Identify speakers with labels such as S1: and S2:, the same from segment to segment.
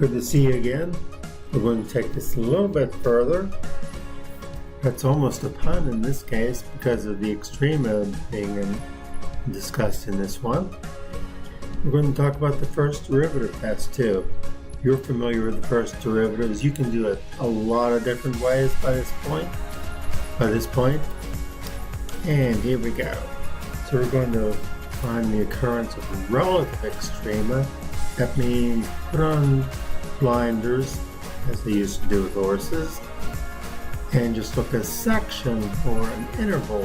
S1: Good to see you again. We're going to take this a little bit further. That's almost a pun in this case because of the Extrema being discussed in this one. We're going to talk about the first derivative test too. You're familiar with the first derivatives. You can do it a lot of different ways by this point. And here we go. So we're going to find the occurrence of relative extrema. That means put on blinders, as they used to do with horses, and just look at a section or an interval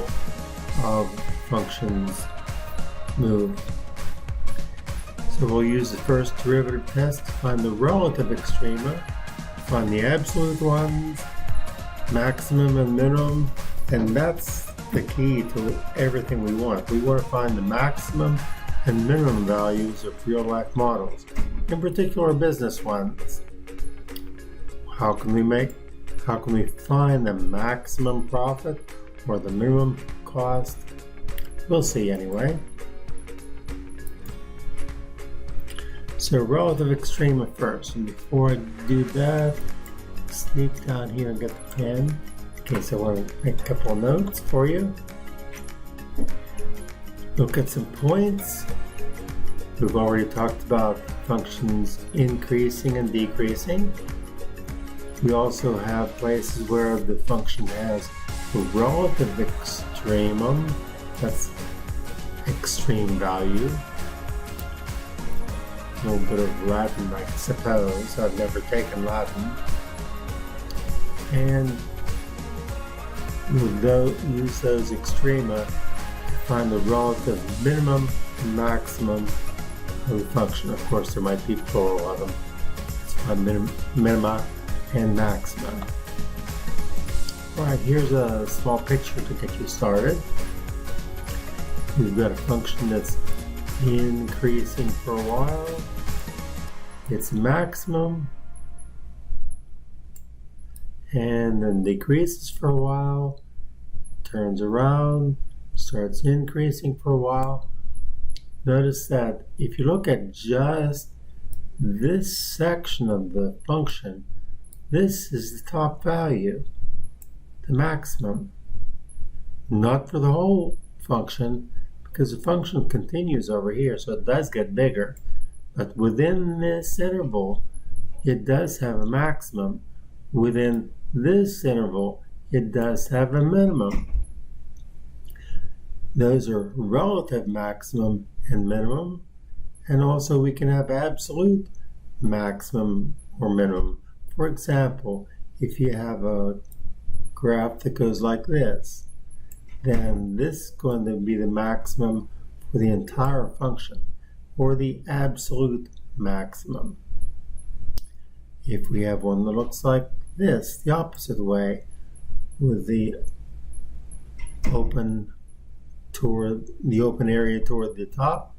S1: of functions moved. So we'll use the first derivative test to find the relative extrema, find the absolute ones, maximum and minimum, and that's the key to everything we want. We want to find the maximum and minimum values of real-life models, in particular business ones. How can we find the maximum profit or the minimum cost? We'll see anyway. So relative extrema first, and before I do that, sneak down here and get the pen in case I want to make a couple of notes for you. Look at some points. We've already talked about functions increasing and decreasing. We also have places where the function has a relative extremum, that's extreme value. A little bit of Latin, I suppose. I've never taken Latin. And we'll use those extrema to find the relative minimum and maximum of the function. Of course, there might be plural of them. It's find minima and maxima. Alright, here's a small picture to get you started. We've got a function that's increasing for a while. It's maximum, and then decreases for a while, turns around, starts increasing for a while. Notice that if you look at just this section of the function, this is the top value, the maximum. Not for the whole function, because the function continues over here, so it does get bigger. But within this interval, it does have a maximum. Within this interval, it does have a minimum. Those are relative maximum and minimum. And also we can have absolute maximum or minimum. For example, if you have a graph that goes like this, then this is going to be the maximum for the entire function, or the absolute maximum. If we have one that looks like this, the opposite way, with the open area toward the top,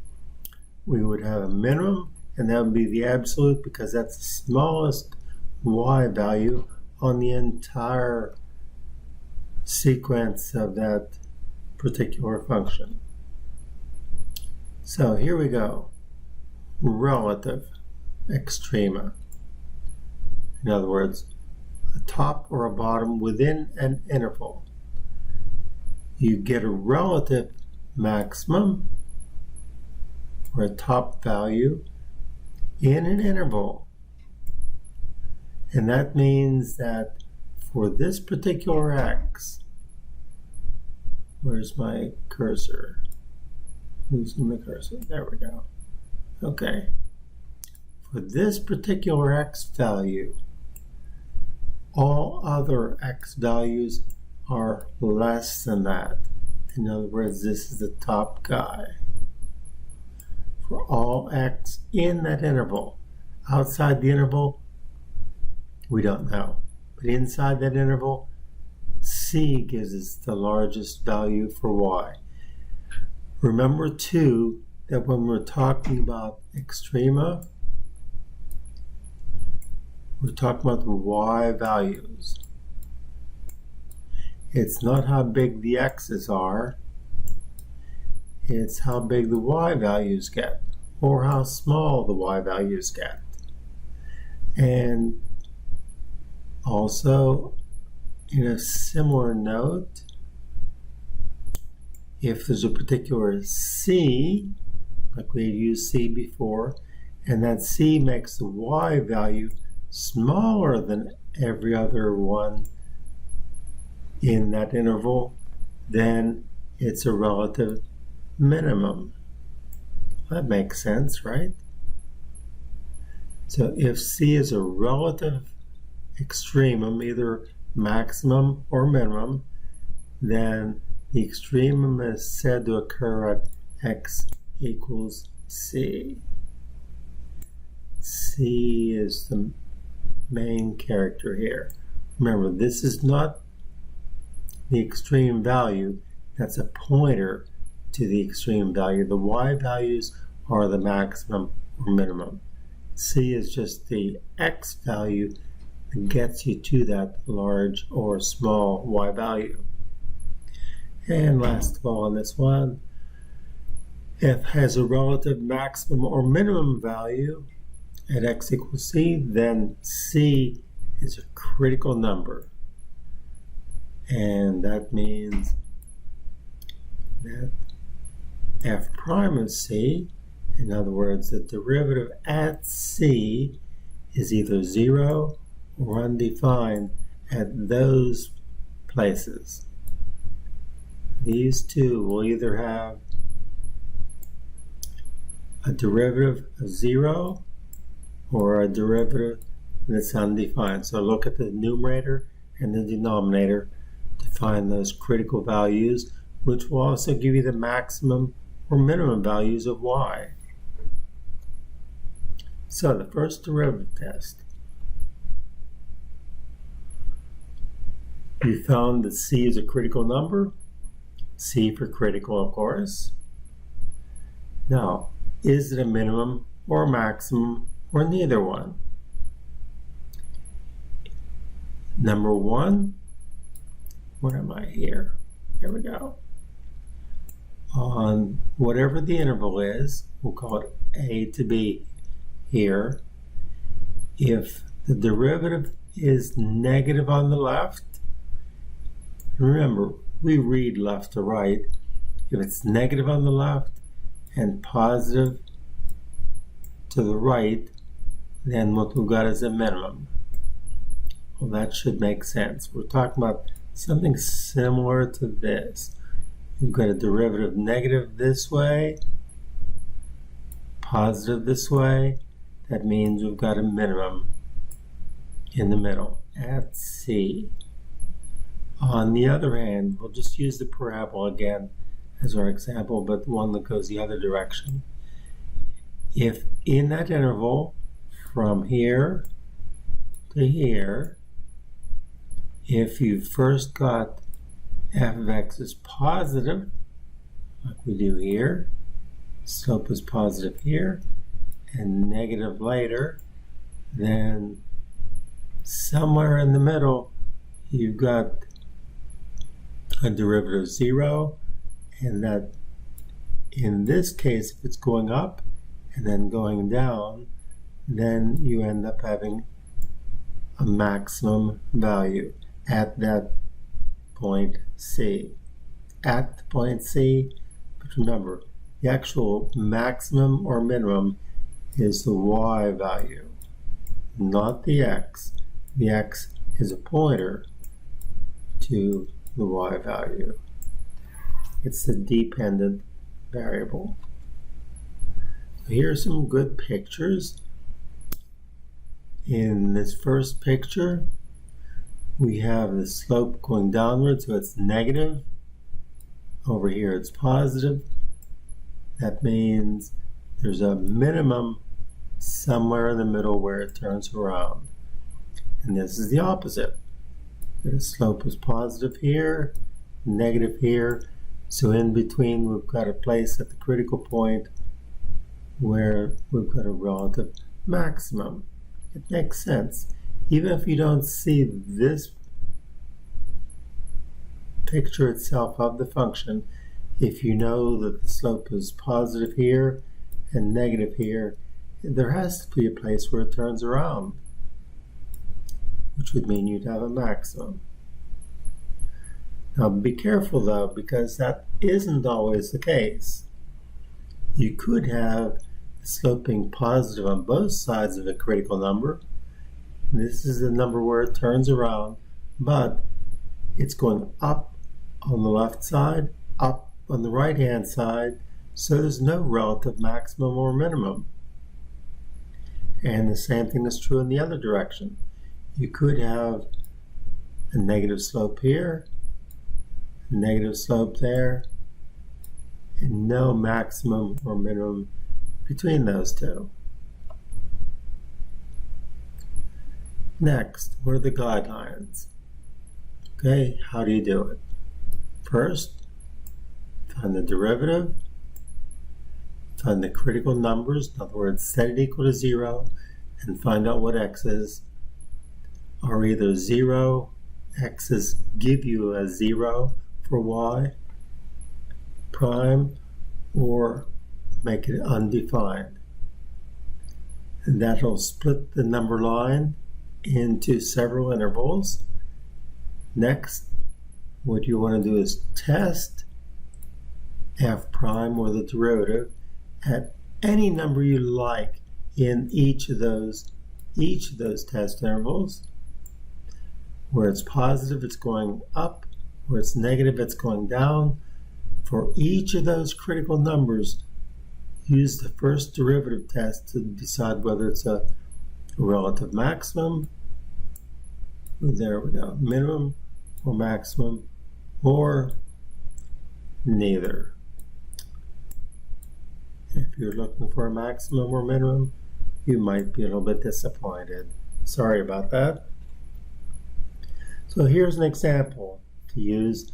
S1: we would have a minimum, and that would be the absolute because that's the smallest y value on the entire sequence of that particular function. So here we go. Relative extrema. In other words, a top or a bottom within an interval. You get a relative maximum or a top value in an interval. And that means that for this particular x, where's my cursor? Losing the cursor. There we go. Okay. For this particular x value, all other x values are less than that. In other words, this is the top guy. For all x in that interval. Outside the interval, we don't know. But inside that interval, C gives us the largest value for y. Remember too that when we're talking about extrema, we're talking about the y values. It's not how big the x's are, it's how big the y values get, or how small the y values get. And also, in a similar note, if there's a particular C, like we used C before, and that C makes the Y value smaller than every other one in that interval, then it's a relative minimum. That makes sense, right? So if C is a relative extremum, either maximum or minimum, then the extremum is said to occur at x equals C. C is the main character here. Remember, this is not the extreme value. That's a pointer to the extreme value. The Y values are the maximum or minimum. C is just the X value that gets you to that large or small Y value. And last of all on this one, F has a relative maximum or minimum value at x equals C, then C is a critical number. And that means that F prime of C, in other words, the derivative at C is either 0 or undefined at those places. These two will either have a derivative of 0 or a derivative that's undefined. So look at the numerator and the denominator to find those critical values, which will also give you the maximum or minimum values of y. So the first derivative test. You found that C is a critical number. C for critical, of course. Now, is it a minimum or a maximum or neither one? Number one, where am I here? There we go. On whatever the interval is, we'll call it A to B here. If the derivative is negative on the left, remember, we read left to right. If it's negative on the left and positive to the right, then what we've got is a minimum. Well, that should make sense. We're talking about something similar to this. You've got a derivative negative this way, positive this way. That means we've got a minimum in the middle at C. On the other hand, we'll just use the parabola again as our example, but one that goes the other direction. If in that interval from here to here, if you first got f of x is positive, like we do here, slope is positive here, and negative later, then somewhere in the middle you've got a derivative of 0, and that in this case, if it's going up and then going down, then you end up having a maximum value at that point C. At the point C, but remember, the actual maximum or minimum is the y value, not the x. The x is a pointer to the y value. It's the dependent variable. So here are some good pictures. In this first picture, we have the slope going downward, so it's negative. Over here it's positive. That means there's a minimum somewhere in the middle where it turns around. And this is the opposite. The slope is positive here, negative here. So in between we've got a place at the critical point where we've got a relative maximum. It makes sense. Even if you don't see this picture itself of the function, if you know that the slope is positive here and negative here, there has to be a place where it turns around. which would mean you'd have a maximum. Now be careful though, because that isn't always the case. You could have the slope being positive on both sides of a critical number. This is the number where it turns around, but it's going up on the left side, up on the right hand side, so there's no relative maximum or minimum. And the same thing is true in the other direction. You could have a negative slope here, a negative slope there, and no maximum or minimum between those two. Next, what are the guidelines? Okay, how do you do it? First, find the derivative, find the critical numbers, in other words, set it equal to 0, and find out what x's are either 0, x's give you a 0 for y prime, or make it undefined. And that'll split the number line into several intervals. Next, what you want to do is test f prime or the derivative at any number you like in each of those test intervals. Where it's positive, it's going up. Where it's negative, it's going down. For each of those critical numbers, use the first derivative test to decide whether it's a relative maximum, there we go, minimum or maximum, or neither. If you're looking for a maximum or minimum, you might be a little bit disappointed. Sorry about that. So here's an example to use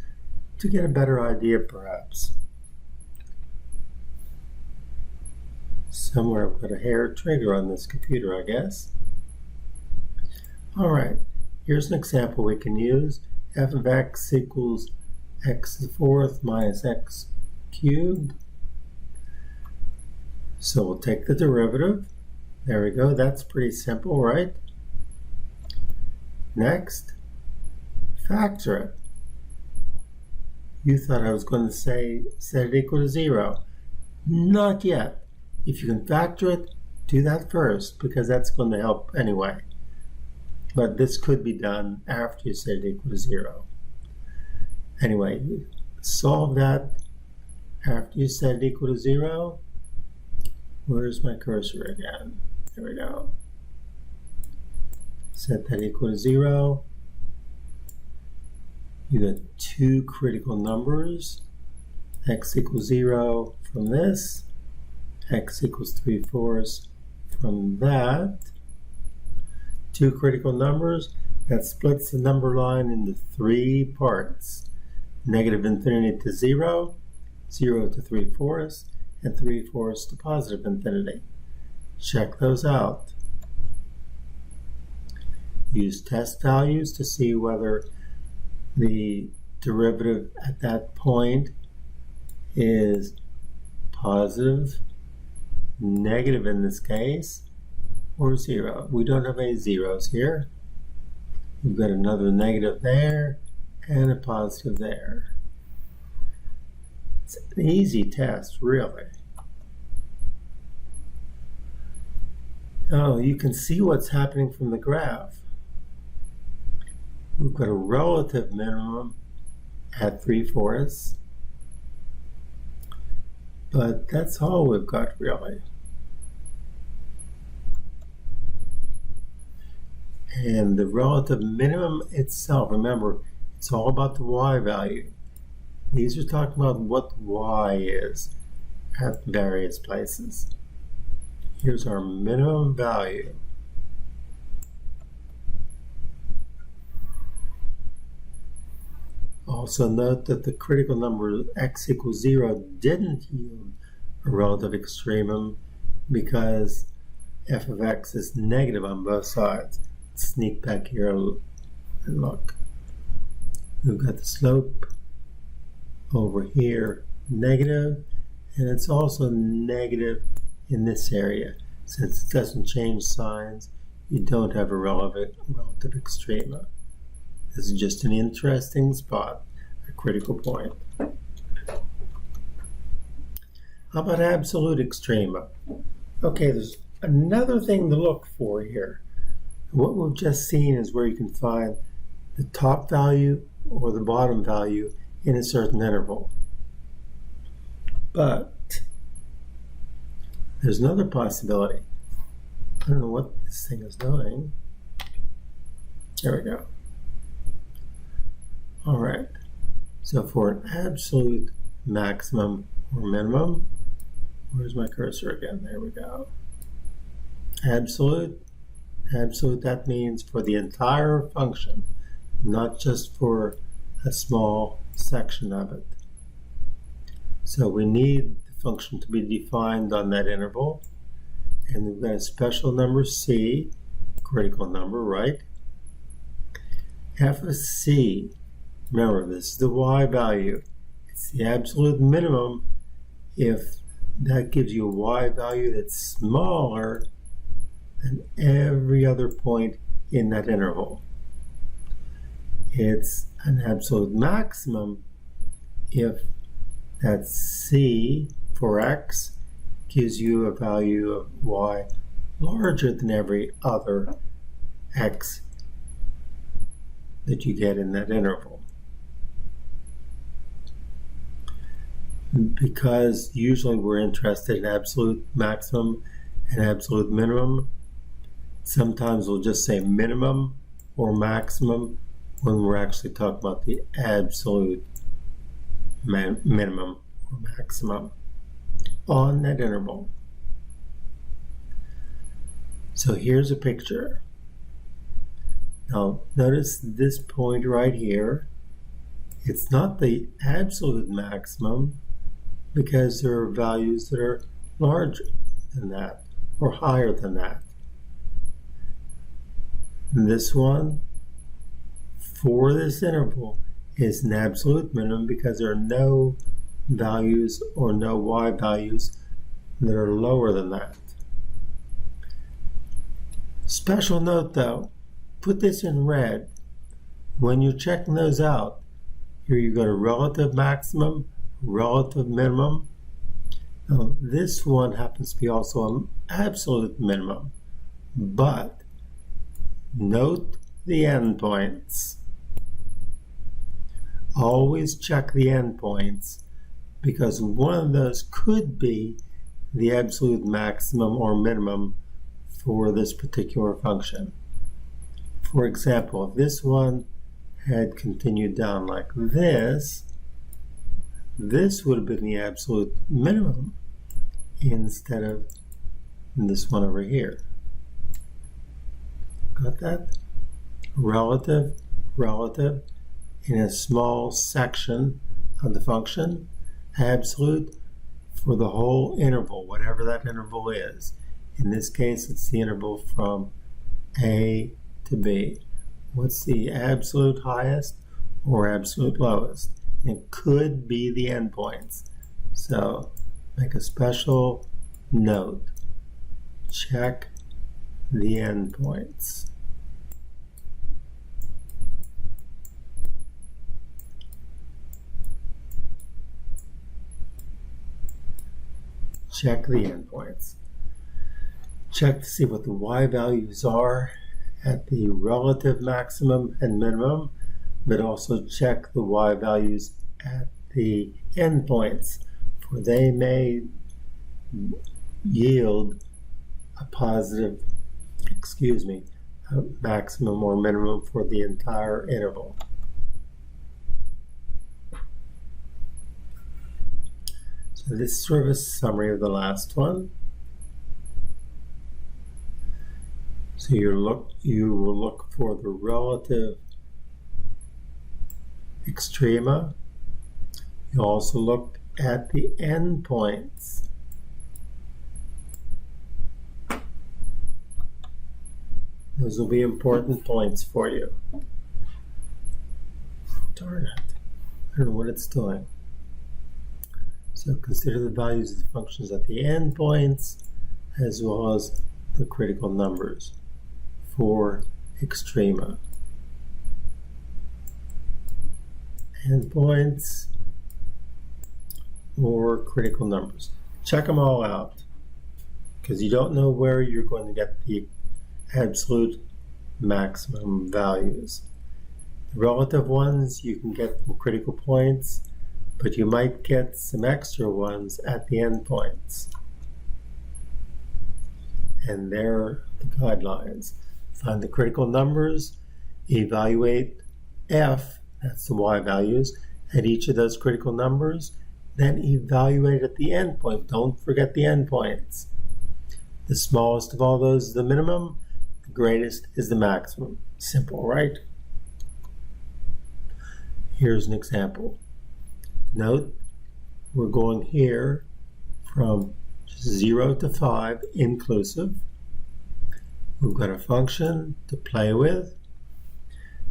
S1: to get a better idea, perhaps. Somewhere I've got a hair trigger on this computer, I guess. All right, here's an example we can use. F of x equals x to the fourth minus x cubed. So we'll take the derivative. There we go. That's pretty simple, right? Next, factor it. You thought I was going to say set it equal to 0. Not yet. If you can factor it, do that first, because that's going to help anyway. But this could be done after you set it equal to 0. Anyway, solve that after you set it equal to 0. Where's my cursor again? There we go. Set that equal to 0. You got two critical numbers. X equals 0 from this. X equals 3/4 from that. Two critical numbers. That splits the number line into three parts. Negative infinity to 0, 0 to 3/4, and 3/4 to positive infinity. Check those out. Use test values to see whether the derivative at that point is positive, negative in this case, or 0. We don't have any zeros here. We've got another negative there and a positive there. It's an easy test, really. Now you can see what's happening from the graph. We've got a relative minimum at 3/4, but that's all we've got really. And the relative minimum itself, remember, it's all about the y value. These are talking about what y is at various places. Here's our minimum value. Also note that the critical number x equals 0 didn't yield a relative extremum because f of x is negative on both sides. Let's sneak back here and look. We've got the slope over here negative, and it's also negative in this area. Since it doesn't change signs, you don't have a relative extrema. This is just an interesting spot, a critical point. How about absolute extrema? Okay, there's another thing to look for here. What we've just seen is where you can find the top value or the bottom value in a certain interval. But there's another possibility. I don't know what this thing is doing. There we go. All right. So for an absolute maximum or minimum, where's my cursor again? There we go. Absolute, that means for the entire function, not just for a small section of it. So we need the function to be defined on that interval, and we've got a special number c, critical number, right? F of c, remember this is the y value. It's the absolute minimum if that gives you a y value that's smaller than every other point in that interval. It's an absolute maximum if that c for x gives you a value of y larger than every other x that you get in that interval. Because usually we're interested in absolute maximum and absolute minimum, sometimes we'll just say minimum or maximum when we're actually talking about the absolute minimum or maximum on that interval. So here's a picture. Now notice this point right here. It's not the absolute maximum because there are values that are larger than that or higher than that. And this one for this interval is an absolute minimum because there are no values or no y values that are lower than that. Special note though, put this in red. When you're checking those out, here you go to relative maximum, relative minimum. Now this one happens to be also an absolute minimum, but note the endpoints. Always check the endpoints because one of those could be the absolute maximum or minimum for this particular function. For example, if this one had continued down like this, this would have been the absolute minimum instead of this one over here. Got that? Relative, relative, in a small section of the function, absolute for the whole interval, whatever that interval is. In this case, it's the interval from A to B. What's the absolute highest or absolute lowest? It could be the endpoints. So make a special note. Check the endpoints. Check the endpoints. Check to see what the y values are at the relative maximum and minimum, but also check the y values at the endpoints, for they may yield a positive, a maximum or minimum for the entire interval. So this is sort of a summary of the last one. So you will look for the relative extrema. You also look at the endpoints. Those will be important points for you. Darn it. I don't know what it's doing. So consider the values of the functions at the endpoints as well as the critical numbers for Extrema. Endpoints or critical numbers. Check them all out, because you don't know where you're going to get the absolute maximum values. The relative ones you can get from critical points, but you might get some extra ones at the endpoints. And there are the guidelines. Find the critical numbers, evaluate F, that's the Y values, at each of those critical numbers, then evaluate at the endpoint. Don't forget the endpoints. The smallest of all those is the minimum, the greatest is the maximum. Simple, right? Here's an example. Note, we're going here from 0 to 5 inclusive. We've got a function to play with.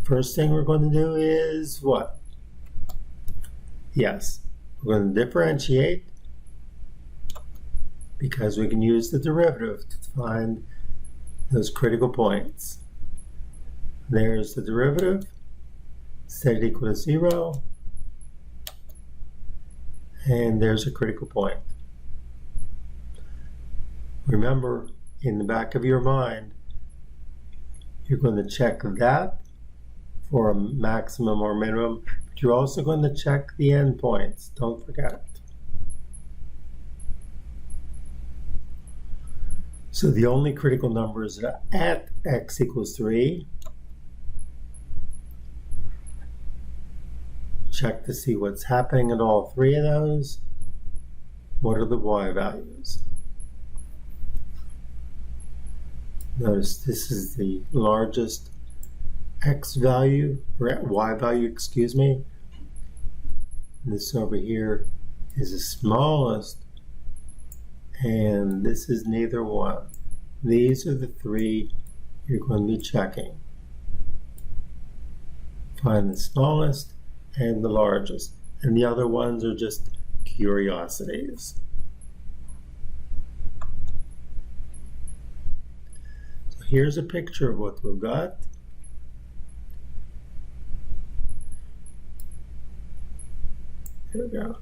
S1: First thing we're going to do is what? Yes, we're going to differentiate, because we can use the derivative to find those critical points. There's the derivative, set it equal to 0, and there's a critical point. Remember, in the back of your mind, you're going to check that for a maximum or minimum, but you're also going to check the endpoints. Don't forget. So the only critical numbers are at x equals 3. Check to see what's happening at all three of those. What are the y values? Notice this is the largest x value, or y value, excuse me. This over here is the smallest, and this is neither one. These are the three you're going to be checking. Find the smallest and the largest, and the other ones are just curiosities. So here's a picture of what we've got. There we go.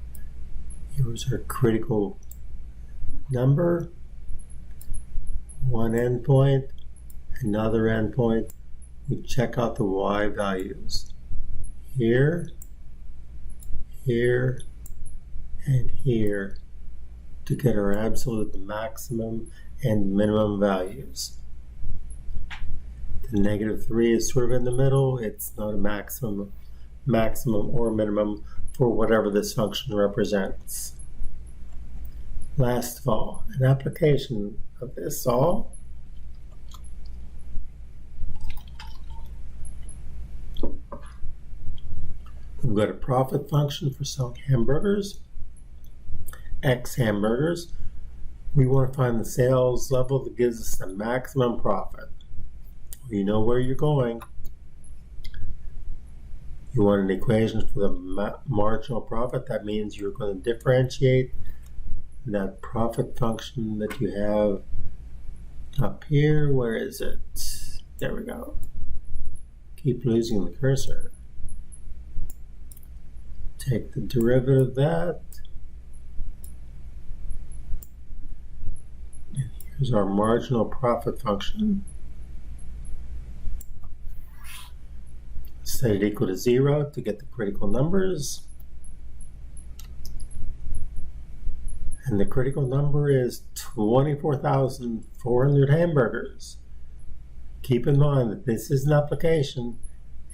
S1: Here's our critical number, one endpoint, another endpoint. We check out the y values. Here, here, and here to get our absolute maximum and minimum values. The -3 is sort of in the middle. It's not a maximum or minimum for whatever this function represents. Last of all, an application of this all. We've got a profit function for selling hamburgers, X hamburgers. We want to find the sales level that gives us the maximum profit. You know where you're going. You want an equation for the marginal profit. That means you're going to differentiate that profit function that you have up here. Where is it? There we go. Keep losing the cursor. Take the derivative of that. And here's our marginal profit function. Set it equal to 0 to get the critical numbers. And the critical number is 24,400 hamburgers. Keep in mind that this is an application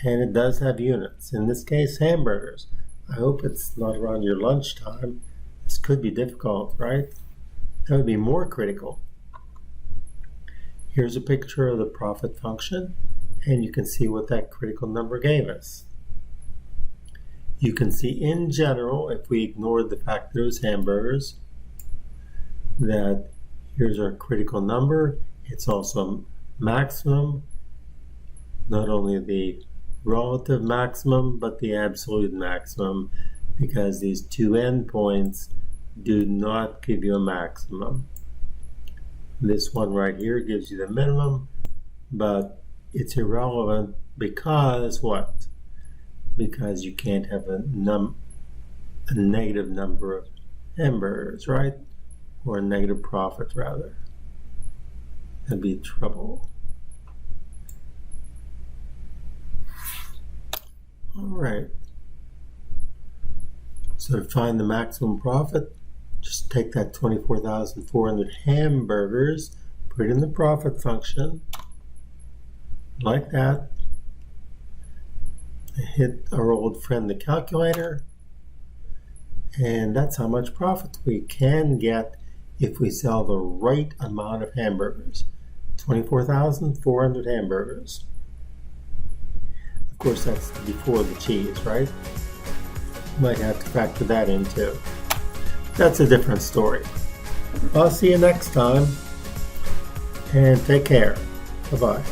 S1: and it does have units. In this case, hamburgers. I hope it's not around your lunchtime. This could be difficult, right? That would be more critical. Here's a picture of the profit function, and you can see what that critical number gave us. You can see in general, if we ignored the fact that it was hamburgers, that here's our critical number. It's also maximum, not only the relative maximum, but the absolute maximum, because these two endpoints do not give you a maximum. This one right here gives you the minimum. but it's irrelevant because what? Because you can't have a negative number of hamburgers, right? Or a negative profit, rather. That'd be trouble. All right. So to find the maximum profit, just take that 24,400 hamburgers, put it in the profit function, like that. Hit our old friend the calculator, and that's how much profit we can get if we sell the right amount of hamburgers. 24,400 hamburgers. Of course, that's before the cheese, right? Might have to factor that in too. That's a different story. I'll see you next time, and take care. Bye-bye.